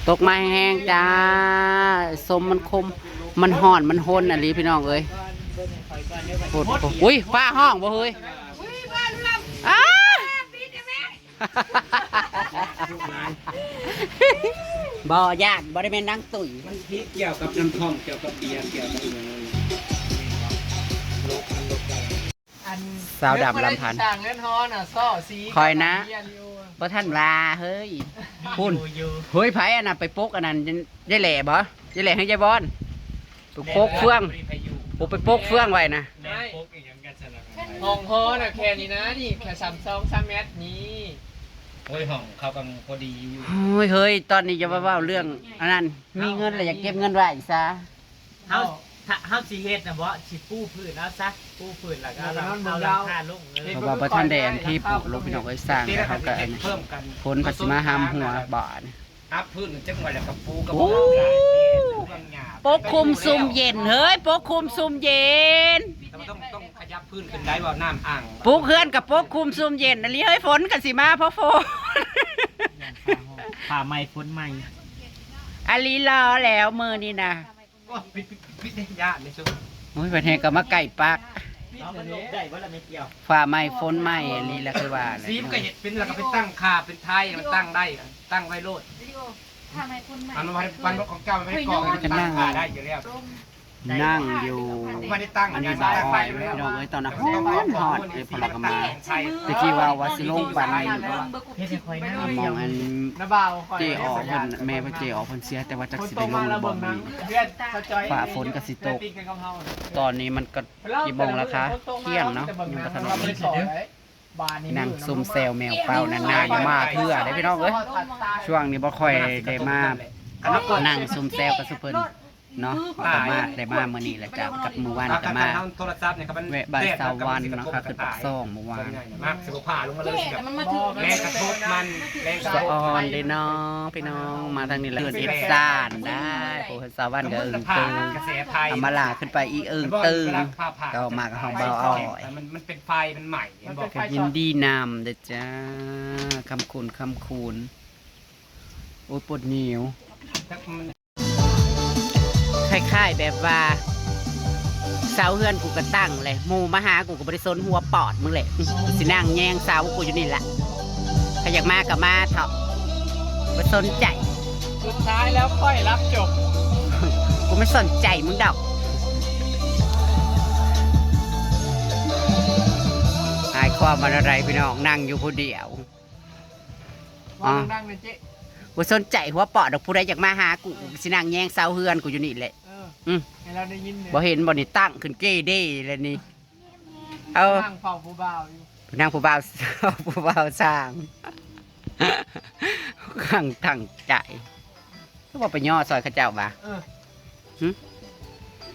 ตกมาแห้งจ้าสมมันคมมันห่อนมันหนอะไรพี่น้องเอ้ยโอ้โหอุ้ยฟ้าห้องบ่เฮ้ยอ้าบ่ญาติบ่ได้แม่นนางตุ๋ยมันพิษเกี่ยวกับน้ำท่อมเกี่ยวกับเบียร์เกี่ยวกับอย่างนั้นสาวดำลำพันธ์คอยนะบ่ท่านลาเฮ้ยพุ่นเฮ้ยไผอันน่ะไปปกอันนั้นยายแหล่บ่ยายแหล่ให้ยายบอนไปปกเฟืองผมไปปกเฟืองไว้นะห้องฮอน่ะแค่นี้นะนี่แค่3 เมตรนี้โอ้ยห้องเขากำลังพอดีอยู่เฮ้ยตอนนี้จะมาเว้าเรื่องอันนั้นมีเงินแล้วอยากเก็บเงินไว้ซะเฮาสิเฮ็ดน่ะบ่สิปูพื้นเอาซะปูพื้นแล้วก็เอาหลังคาลงเลยเพราะว่าบ่ทันได้อันที่ปลูกลงพี่น้องเอ้ยสร้างแล้วเขาก็อันนี้ฝนพัดสิมาหามหัวบ่อนอัพพื้นจังหวะแล้วกับปูกับปกคุมซุ่มเย็นเฮ้ยปกคุมซุ่มเย็นต้องขยับพื้นขึ้นได้ว่าน้ำอ่างปลูกเฮือนกับปกคุมซุ่มเย็นอันนี้เฮ้ยฝนก็สิมาเพราะฝนผ่าไม้ฝนใหม่อันนี้รอแล้วมื้อนี้นะพิษยาในช่วงโอ้ยประเทศก็มาไก่ปักมันลบได้ว่าเราไม่เกี่ยวฝ่าไม้ฝนไม้อันนี้แหละคือว่าซีมก็เห็ดเป็นแล้วก็ไปตั้งคาเป็นไทยมันตั้งได้ตั้งไว้โลดอันวันของเก่าไม่ได้ก่อจะตั้งคาได้อยู่แล้วนั่งอยู่ไม่ได้ตั้งอันนี้บ่าวอ้อยพี่น้องเอ้ยตอนนั้นฮอดเลยพอเราก็มาตะกี้ว่าสิลงปันเฮ็ดให้ค่อยนั่งมองอันน้าบ่าวเจออกเพิ่นแม่เพิ่นเจออกเพิ่นเสียแต่ว่าจักสิได้ลงบ่มีฝ่าฝนก็สิตกตอนนี้มันก็กี่โมงแล้วคะเที่ยงเนาะยังบ่ทันนั่งซุ่มแซวแมวเป้านั่นน่าอยู่มาเพื่อได้พี่น้องเอ้ยช่วงนี้บ่ค่อยได้มานั่งซุ่มแซวกับซุเพิ่นเนาะก็มาได้มาเมื่อนี้แหละจ้ะกับมื้อวานก็มาโทรศัพท์เนี่ยครับมันแวะบ่ายเสาร์วันเนาะค่ะคือปักซ่องเมื่อวานมากสิบผ่าลงมาเลยแบบแรงกระทบมันแรงสะออนเด้เนาะพี่น้องมาทางนี้แหละเอิ้นเอ็ดซ่านได้โอ้สาววันก็อึ้งตึงอำมาลาขึ้นไปอีอึ้งตึงก็มากับเฮาเบาอ้อยมันเป็นไฟมันใหม่ก็ยินดีนำเด้อจ้าคำคูณโอ้ยปวดเหนียวคล้ายๆแบบว่าเสาเฮือนกูก็ตั้งเลยหมู่มาหากูก็บริสนหัวปอดมึงเลยสินั่งแยงเสากูอยู่นี่แหละถ้าอยากมาก็มาเถอะไม่สนใจสุดท้ายแล้วค่อยรับจบกูไม่สนใจมึงดอกหายความมันอะไรพี่น้องนั่งอยู่ผู้เดียวนั่งเลยเจ๊กูสนใจหัวปอดดอกผู้ใดอยากมาหากูสินั่งแยงเสาเฮือนกูอยู่นี่แหละเราได้ยินบ่เห็นบ่นี่ตั้งขึ้นเก้เด้เลยนี่นั่งเฝ้าผู้บ่าวอยู่นั่งผู้บ่าวสร้างข้างทั้งใจก็ว่าไปย่อซอยข้าเจ้าบ่า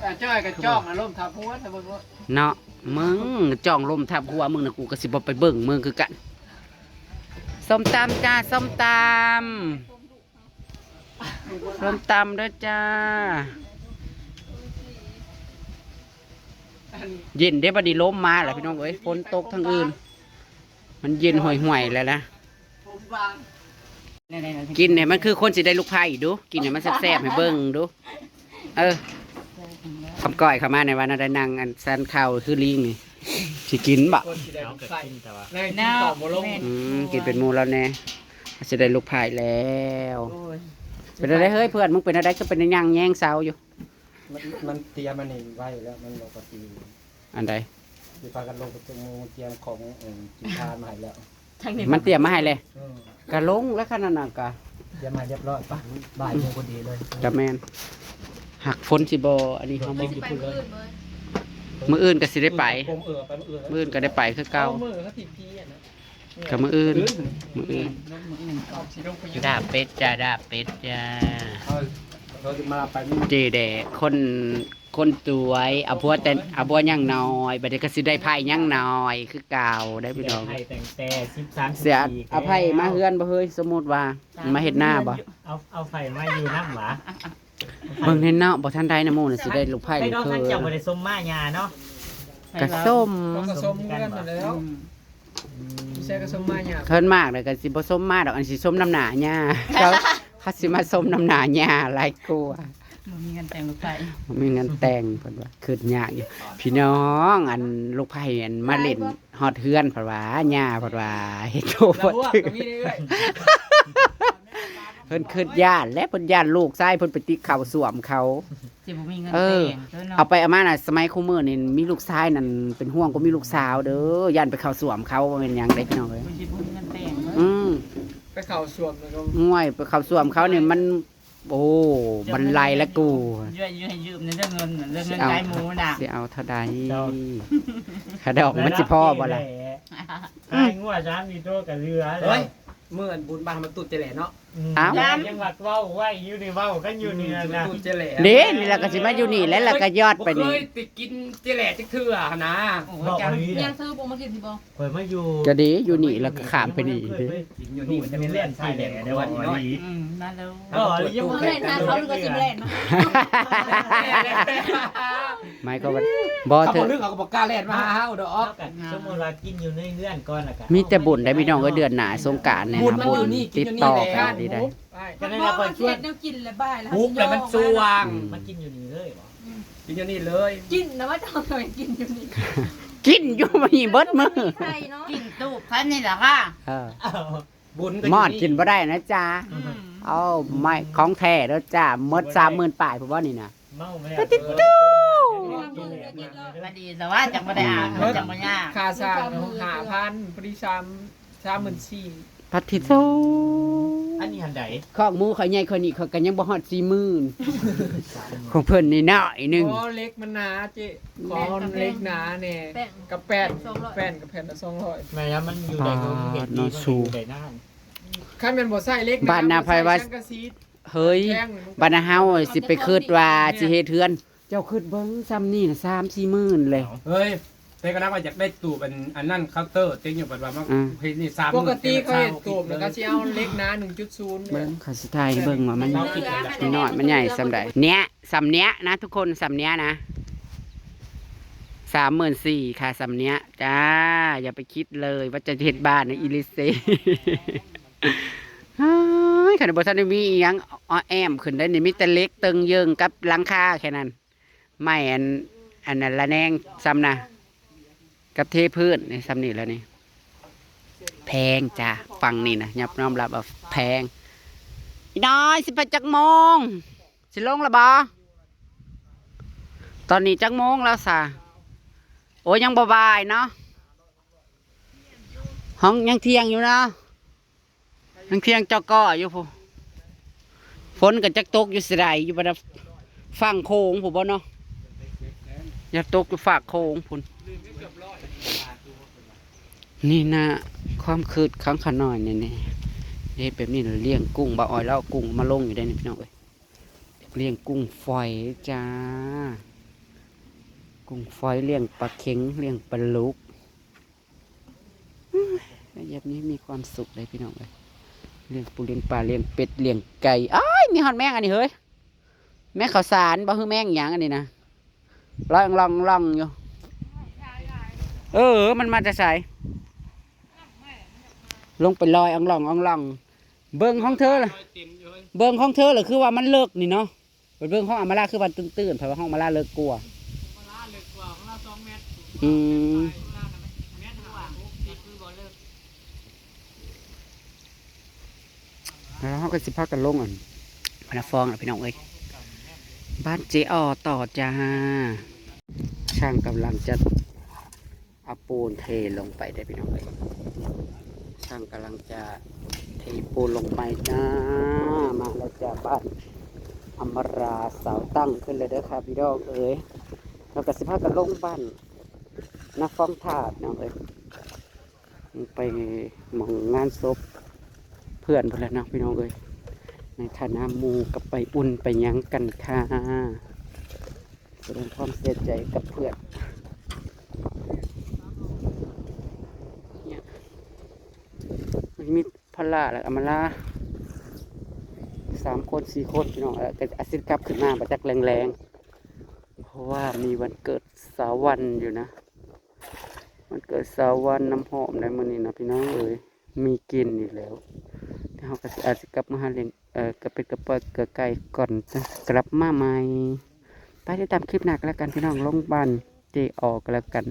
แต่จ้อยกับจ้องอารมณ์ทับหัวแต่เบิ่งว่าเนาะมึงจ้องลมทับหัวมึงน่ะกูก็สิบ่ไปเบิ่งมึงคือกันส้มตำจ้าส้มตำด้วยจ้าเย็นได้บัดนี้ล้มมาแหละพี่น้องเอ้ยฝนตกทั้งอื่นมันเย็นห่วยๆแล้วนะกินเนี่ยมันคือคนสิได้ลูกไผ่ดูกินเนี่ยมันแซ่บๆให้เบิ่งดูคำก้อยเข้ามาในวันนั้นได้นั่งอันซันข้าวคือลิงนี่สิกินบ่กินเป็นหมูแล้วแน่สิได้ลูกไผ่แล้วเป็นอะไรเฮ้ยเพื่อนมึงเป็นอะไรก็เป็นยังแย่งเสาอยู่มันเตรียมมันเองไว้แล้วมันลงปฏิอันใดมีปลากันลงปฏิมูเตรียมของจิตามาให้แล้วมันเตรียมมาให้เลยกะลงแล้วขนาดนั้นกะเตรียมมาเรียบร้อยป่ะบ่ายโมงพอดีเลยจะแมนหักฝนสิบอันนี้เขาบอกมืออื่นก็สิได้ไปมืออื่นก็ได้ไปคือเก่ากับมืออื่นดาบเป็ดจ้าดาบเป็ดจ้าเจเดคนสวยเอาบัวย่างน้อยบัดนี้ก็สิได้ไผ่ย่างน้อยคือเก่าได้พี่น้องเสียเอาไผ่มาเฮือนบ่เฮ้ยสมมุติว่ามาเฮ็ดหน้าบ่เอาไผ่มาอยู่นั่งหรอเบิ่งเห็นเนาะบ่ทันได้นะโมน่ะสิได้ลูกไผ่คือเจ้าบ่ได้ส้มมาหญ้าเนาะกะส้มกันแล้ว ใช่ก็สมมาเนี่ย เพิ่นมากเลยก็สิบ่ส้มมากดอกอันสิส้มน้ำหนาหญ้าเขาสิมาส้มน้ำหนาหญ้าหลายกลัว มันมีเงินแต่งลูกไผ่ มีเงินแต่งเพิ่นว่าคือยากอยู่พี่น้องอันลูกไผ่อันมาเล่นฮอดเฮือนเพิ่นว่าหญ้าเพิ่นว่าเฮ็ดโต แล้ว บ่ พวก ถึง ก็มีเรื่อย เพิ่นคือย่านและเพิ่นย่านลูกชายเพิ่นไปติข้าวสวมเขา สิบ่มีเงิน เอ แต่ อ งเด้อเนาะ เอาไปเอามาน่ะสมัยคู่มือนี่มีลูกชายนั่นเป็นห่วงก็มีลูกสาวเด้อย่านไปข้าวสวมเขาว่าเป็นหยังได้พี่น้องเอ้ย สิบ่มีเงินแต่งเด้อ อืม ๆไปเข่าสวมแล้วก็ ห่วยไปข้าวสวมเขาเนี่ยมันโอ้บันไลและกู ยืมให้ยืมในเรื่องเงินน่ะเรื่องเงินใจหมูน่ะ สิเอาเท่าใดขาดอกมันสิพ่อบ่ล่ะ ไอ้งัวจ้ามีโตกับเรือ เฮ้ยเมื่อบุญบานมันตุดเจแหล่เนาะ อ้าว ยังหวัดเว้าไว้อยู่ในเว้ากันอยู่นี่นะ ตุดเจแหล่ เด้นี่ล่ะก็สิมาอยู่นี่แล้วล่ะก็ยอดไป บ่ นี่ เคยติดกินเจแหล่จักเทื่อนะ บอกว่า ยังซื้อบ่มากินสิบ่ เปิดมาอยู่ ก็ดีอยู่นี่แล้วก็ข้ามไปนี่เด้ กินอยู่นี่มันจะเป็นเล่นใช่แหล่ในวันนี้น้อย นั่นแล้ว ก็ยัง บ่เล่นหาเขาหรือก็สิบ่เล่นมา ไม่ก็ว่าบ่ เขา เถ บอก อะ เรื่องเขาก็บอกกล้าแล่นมาหาเฮาดอก สมมติว่ากินอยู่ในเงื่อนก่อนละกัน มีแต่บุญได้พี่น้องก็เดือนหน้าสงกรานต์เนี่ยนะบุญติดต่อกันดีได้ ก็นั่น บ่ ก็ ว่า ช่วย เฮ็ดแนวกินแล้วบ่ายแล้ว ปุ๊บเลยมันสว่าง มันกินอยู่นี่เลยเหรอ กินอยู่นี่เลย กินนะว่าจะเอาไปกินอยู่นี่ กินอยู่มานี่เบิดมื้อ ใช่เนาะ กินตู้พันนี่ล่ะค่ะ เออ บุญ มอดกินบ่ได้นะจ๊ะเอาไม่ของแท้เด้อจ้าหมด30,000ปลายผมว่านี่นะ เมาไม่ได้ มาดีแต่ว่าจังบ่ได้อ่านจังบ่ยาก ค่าสร้าง5,000พอดี34,000 พัทธิโซ อันนี้หันใด ข้องหมูเขาใหญ่คนนี้เขาก็ยังบ่ฮอด40,000ของเพิ่นนี่น้อยหนึง ขอเล็กมันหนาเจ๊ขอเล็กหนาแน่กับแป้นกับแผ่นละ200 แม่มันอยู่ในก็เห็นดีมันอยู่ในน่าน คันแม่นบ่ใส่เล็ก บ้านนาไผว่า สังกะสี เฮ้ยบ้านนาเฮาสิไปคิดว่าสิเฮ็ดเฮือน เจ้าคิดเบิ่งซ้ำนี่น่ะ3-4หมื่นเลย เฮ้ยเต้ก็นักว่าอยากได้ตู้เป็นอันนั้นเคาน์เตอร์เต้อยู่ปัจจุบันว่าเพจนี่3 ปกติเขาเห็นตูบแล้วก็สิเอาเล็กหนา 1.0 เบิ่งเขาสิทายให้เบิ่งว่ามันน้อยมันใหญ่ซำใดเนี้ยซำเนี้ยนะทุกคนซำเนี้ยนะ34,000ค่ะซำเนี้ยจ้าอย่าไปคิดเลยว่าจะเฮ็ดบ้านในอีลิเซ เฮ้ยขนาดบ่ทันได้มีอีหยังอ้อแอมขึ้นได้นี่มีแต่เล็กตึงเยิงกับหลังคาแค่นั้นไม่อันนั้นละแนงซ้ำนะกับเทพื้นนี่ซ้ำนี่แล้วนี่แพงจ้าฟังนี่นะยับน้อมรับว่าแพงอีน้อยสิไปจักโมงสิลงละบ่ตอนนี้จักโมงแล้วซะโอ้ยยังบ่บ่ายเนาะห้องยังเที่ยงอยู่เนาะยังเที่ยงเจ้าก็อยู่พูฝนกับจักตกอยู่สิไรอยู่บนฝั่งโค้งผมบ่เนาะอย่าตกอยู่ฝากโค้งพุ่นนี่นะความคืดครั้งขน้อยเนี่ยนี่เฮ็ดแบบนี้เราเลี้ยงกุ้งบ่อ้อยแล้วเอากุ้งมาลงอยู่ได้นี่พี่น้องเอ้ยเลี้ยงกุ้งฝอยจ้ากุ้งฝอยเลี้ยงปลาเข็งเลี้ยงปลาลูกแบบนี้มีความสุขเลยพี่น้องเอ้ยเลี้ยงปูเลี้ยงปลาเลี้ยงเป็ดเลี้ยงไก่อ้ายมีหอดแมงอันนี้เฮ้ยแมงข้าวสารบ่คือแมงหยังอันนี้นะลองอยู่มันมาจะใส่ลงไปลอยอ่องล่องเบิ่งของเธอล่ะเบิ่งของเธอล่ะคือว่ามันเลิกนี่เนาะเบิ่งของอามาลาคือว่าตื่นๆเพราะว่าห้องอามาลาเลิกกลัวอืมแล้วเขาก็สิพากันลงอ่ะพนักฟองนะพี่น้องเอ้ยบ้านเจออต่อจ้าช่างกำลังจะเอาปูนเทลงไปได้พี่น้องเอ้ยช่างกำลังจะเทปูนลงไปจ้ามาแล้วจ้าบ้านอมราเสาตั้งขึ้นเลยเด้อครับพี่น้องเอ้ยเราก็สิพากันลงบ้านนักฟ้องถาดน้องเอ้ยไปหมองงานศพเพื่อนเพื่อนนะพี่น้องเอ้ยในฐานะหมู่กับไปอุ่นไปยังกันค่ะแสดงความเสียใจกับเพื่อนเนี่ยมันมีพลาและอมาลา3 คน 4 คนพี่น้องแต่อาซิดกลับขึ้นมาประจักแรงๆเพราะว่ามีวันเกิดสาววันอยู่นะ มันเกิดสาววันน้ำหอมในมื้อนี้นะพี่น้องเอ้ยมีกินอีกแล้วแต่เฮาก็สิอาจสิกลับมาหาเลี้ยงกระเป็ดกระป๋อยกระไก่ก่อนจะกลับมาใหม่ไปติดตามคลิปหน้ากันแล้วกันพี่น้องลงบ้านเจออกกันแล้วกัน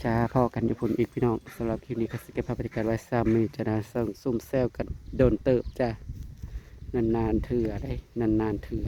จะพอกันอยู่พุ่นอีกพี่น้องสำหรับคลิปนี้ก็สิเก็บภาพบรรยากาศไว้ซ้ำนี่จะน่าซุ่มแซวกันโดนเติบจ้ะนานๆเถื่อได้นานๆเถื่อ